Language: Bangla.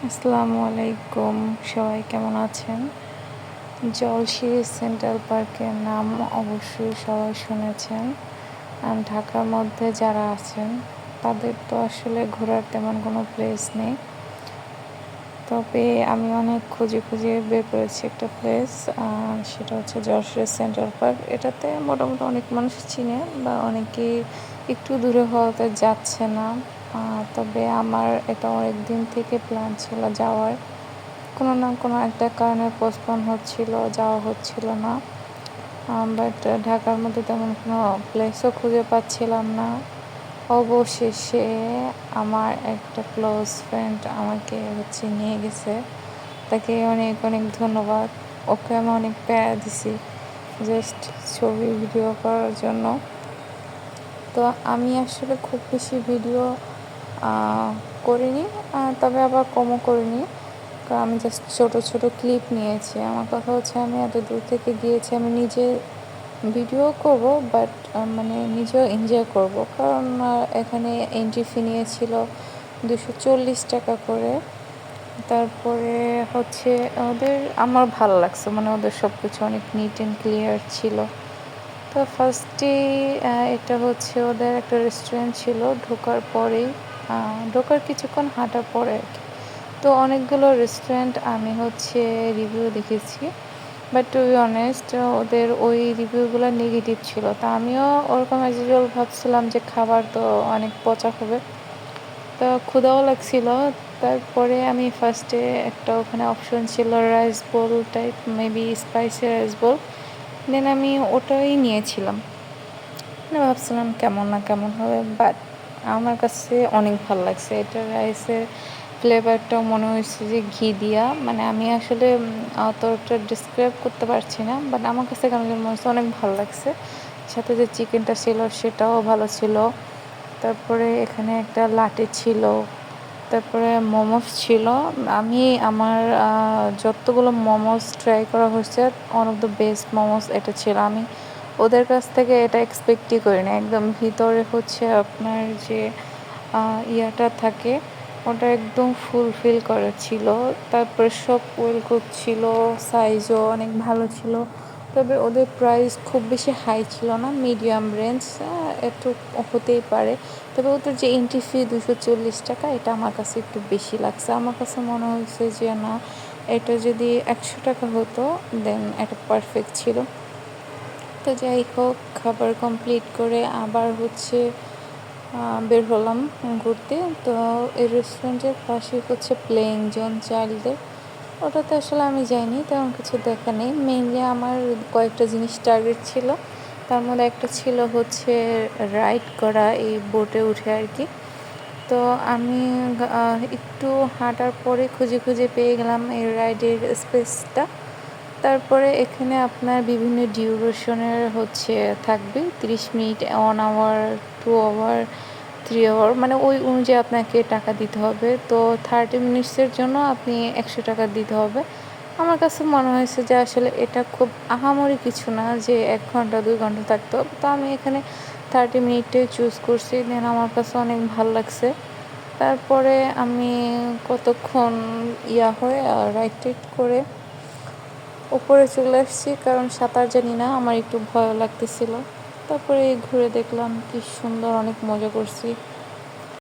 আসসালামু আলাইকুম, সবাই কেমন আছেন? জলশিরি সেন্ট্রাল পার্কের নাম অবশ্যই সবাই শুনেছেন। ঢাকার মধ্যে যারা আছেন তাদের তো আসলে ঘোরার তেমন কোনো প্লেস নেই, তবে আমি অনেক খুঁজে খুঁজে বের করেছি একটা প্লেস। সেটা হচ্ছে যশোর সেন্ট্রাল পার্ক। এটাতে মোটামুটি অনেক মানুষ চিনে বা অনেকেই একটু দূরে হওয়াতে যাচ্ছে না। তবে আমার এটা অনেক দিন থেকে প্ল্যান ছিল যাওয়ার, কোনো না কোনো একটা কারণে পোস্টপোন হচ্ছিল, যাওয়া হচ্ছিল না। বাট ঢাকার মধ্যে তেমন কোনো প্লেসও খুঁজে পাচ্ছিলাম না। অবশেষে আমার একটা ক্লোজ ফ্রেন্ড আমাকে নিয়ে গেছে। তাকে অনেক অনেক ধন্যবাদ। ওকে আমি অনেক প্যারা দিছি জাস্ট ছবি ভিডিও করার জন্য। তো আমি আসলে খুব বেশি ভিডিও করিনি, তবে আবার কমও করিনি, কারণ আমি জাস্ট ছোটো ছোটো ক্লিপ নিয়েছি। আমার কথা হচ্ছে আমি এত দূর থেকে গিয়েছি, আমি নিজে ভিডিও করব, বাট মানে নিজেও এনজয় করব, কারণ এখানে এন্ট্রি ফি নিয়েছিল 240 টাকা করে। তারপরে ওদের আমার ভালো লাগছে, মানে ওদের সব কিছু অনেক নিট অ্যান্ড ক্লিয়ার ছিল। তো ফার্স্টেই এটা ওদের একটা রেস্টুরেন্ট ছিল, ঢোকার কিছুক্ষণ হাঁটার পরে আর কি। তো অনেকগুলো রেস্টুরেন্ট আমি রিভিউ দেখেছি, বাট টু বি অনেস্ট ওদের ওই রিভিউগুলো নেগেটিভ ছিল। তো আমিও ওরকম অ্যাজ ইউজুয়াল ভাবছিলাম যে খাবার তো অনেক পচা হবে, তো ক্ষুধাও লাগছিল। তারপরে আমি ফার্স্টে একটা ওখানে অপশন ছিল rice bowl type, maybe spicy rice bowl, then আমি ওটাই নিয়েছিলাম। মানে ভাবছিলাম কেমন না কেমন হবে, বাট আমার কাছে অনেক ভালো লাগছে। এটা রাইসের ফ্লেভারটাও মনে হয়েছে যে ঘি দিয়া, মানে আমি আসলে অতটা ডিসক্রাইব করতে পারছি না, বাট আমার কাছে কেমন যেন মনে হচ্ছে, অনেক ভালো লাগছে। সাথে যে চিকেনটা ছিল সেটাও ভালো ছিল। তারপরে এখানে একটা লাটে ছিল, তারপরে মোমোস ছিল। আমি আমার যতগুলো মোমোস ট্রাই করা হয়েছে, one of the best momos এটা ছিল। আমি ওদের কাছ থেকে এটা এক্সপেক্টই করি না। একদম ভিতরে আপনার যে ইয়াটা থাকে ওটা একদম ফুলফিল করা ছিল। তারপরে সব ওয়েল কুক ছিল, সাইজও অনেক ভালো ছিল। তবে ওদের প্রাইস খুব বেশি হাই ছিল না, মিডিয়াম রেঞ্জ, একটু হতেই পারে। তবে ওদের যে এন্ট্রি ফি 240 টাকা, এটা আমার কাছে একটু বেশি লাগছে। আমার কাছে মনে হয়েছে যে না, এটা যদি 100 টাকা হতো দেন এটা পারফেক্ট ছিল। তো যাই হোক, খাবার কমপ্লিট করে আবার বের হলাম ঘুরতে। তো এই রেস্টুরেন্টের পাশে প্লেয়িং জোন চাইল্ডদের, ওটাতে আসলে আমি যাইনি, তেমন কিছু দেখা নেই। মেইনলি আমার কয়েকটা জিনিস টার্গেট ছিল, তার মধ্যে একটা ছিল রাইড করা, এই বোটে উঠে আর কি। তো আমি একটু হাঁটার পরে খুঁজে খুঁজে পেয়ে গেলাম এই রাইডের স্পেসটা। তারপরে এখানে আপনার বিভিন্ন ডিউরেশনের থাকবে, 30 মিনিট, 1 আওয়ার, 2 আওয়ার, 3 আওয়ার, মানে ওই অনুযায়ী আপনাকে টাকা দিতে হবে। তো 30 মিনিটসের জন্য আপনি 100 টাকা দিতে হবে। আমার কাছে মনে হয়েছে যে আসলে এটা খুব আহামরি কিছু না যে 1 ঘন্টা 2 ঘন্টা থাকতে হবে। তো আমি এখানে 30 মিনিটে চুজ করছি, দেন আমার কাছে অনেক ভালো লাগছে। তারপরে আমি কতক্ষণ রাইড টাইড করে উপরে চলে আসছি, কারণ সাঁতার জানি না, আমার একটু ভয় লাগতেছিল। তারপরে ঘুরে দেখলাম কি সুন্দর, অনেক মজা করছি।